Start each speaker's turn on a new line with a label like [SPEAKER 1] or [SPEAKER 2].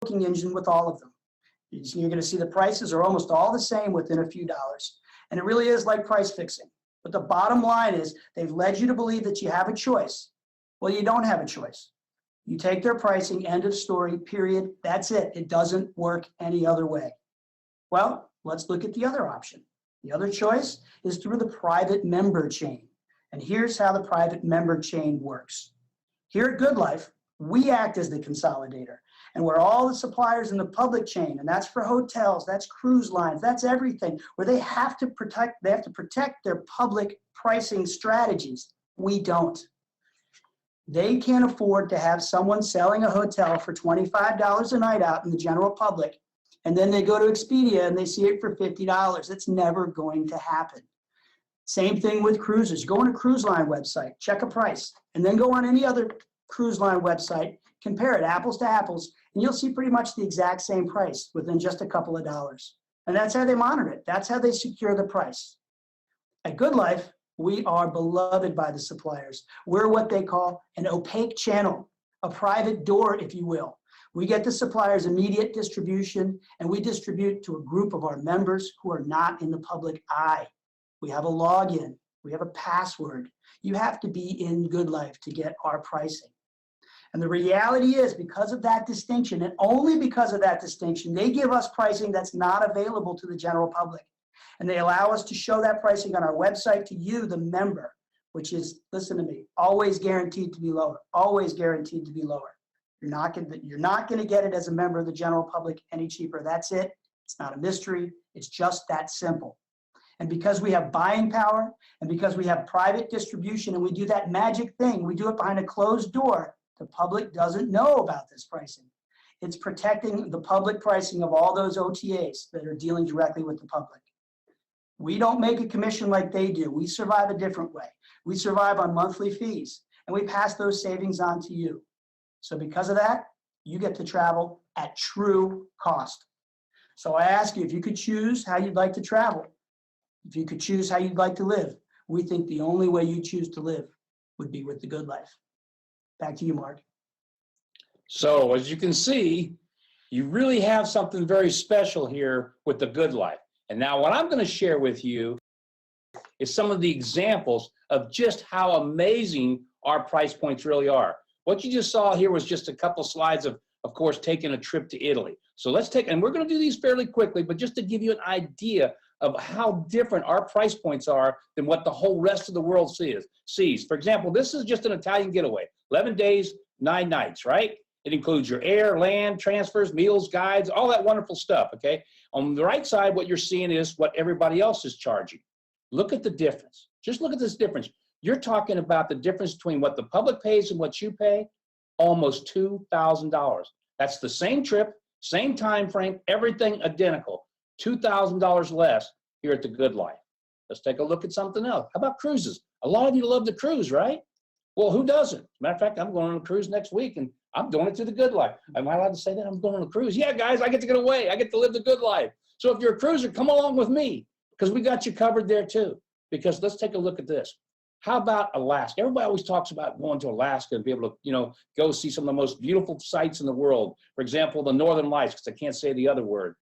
[SPEAKER 1] booking engine with all of them. You're going to see the prices are almost all the same within a few dollars. And it really is like price fixing. But the bottom line is they've led you to believe that you have a choice. Well, you don't have a choice. You take their pricing, end of story, period. That's it. It doesn't work any other way. Well, let's look at the other option. The other choice is through the private member chain. And here's how the private member chain works. Here at Good Life, we act as the consolidator. And where all the suppliers in the public chain, and that's for hotels, that's cruise lines, that's everything, where they have to protect their public pricing strategies. We don't. They can't afford to have someone selling a hotel for $25 a night out in the general public, and then they go to Expedia and they see it for $50. It's never going to happen. Same thing with cruises. Go on a cruise line website, check a price, and then go on any other cruise line website, compare it apples to apples, and you'll see pretty much the exact same price within just a couple of dollars. And that's how they monitor it. That's how they secure the price. At Good Life, we are beloved by the suppliers. We're what they call an opaque channel, a private door, if you will. We get the suppliers immediate distribution, and we distribute to a group of our members who are not in the public eye. We have a login. We have a password. You have to be in Good Life to get our pricing. And the reality is, because of that distinction, and only because of that distinction, they give us pricing that's not available to the general public. And they allow us to show that pricing on our website to you, the member, which is, listen to me, always guaranteed to be lower, always guaranteed to be lower. You're not going to get it as a member of the general public any cheaper. That's it. It's not a mystery. It's just that simple. And because we have buying power, and because we have private distribution, and we do that magic thing, we do it behind a closed door, the public doesn't know about this pricing. It's protecting the public pricing of all those OTAs that are dealing directly with the public. We don't make a commission like they do. We survive a different way. We survive on monthly fees, and we pass those savings on to you. So because of that, you get to travel at true cost. So I ask you, if you could choose how you'd like to travel, if you could choose how you'd like to live, we think the only way you choose to live would be with the Good Life. Back to you, Mark.
[SPEAKER 2] So as you can see, you really have something very special here with the Good Life. And now what I'm going to share with you is some of the examples of just how amazing our price points really are. What you just saw here was just a couple slides of course, taking a trip to Italy. So let's take, and we're going to do these fairly quickly, but just to give you an idea of how different our price points are than what the whole rest of the world sees. For example, this is just an Italian getaway, 11 days, 9 nights, right? It includes your air, land, transfers, meals, guides, all that wonderful stuff, okay? On the right side, what you're seeing is what everybody else is charging. Look at the difference. Just look at this difference. You're talking about the difference between what the public pays and what you pay, almost $2,000. That's the same trip, same time frame, everything identical. $2,000 less here at the Good Life. Let's take a look at something else. How about cruises? A lot of you love to cruise, right? Well, who doesn't? Matter of fact, I'm going on a cruise next week, and I'm doing it to the Good Life. Am I allowed to say that? I'm going on a cruise. Yeah, guys, I get to get away. I get to live the good life. So if you're a cruiser, come along with me, because we got you covered there too. Because let's take a look at this. How about Alaska? Everybody always talks about going to Alaska and be able to, go see some of the most beautiful sights in the world. For example, the Northern Lights, because I can't say the other word.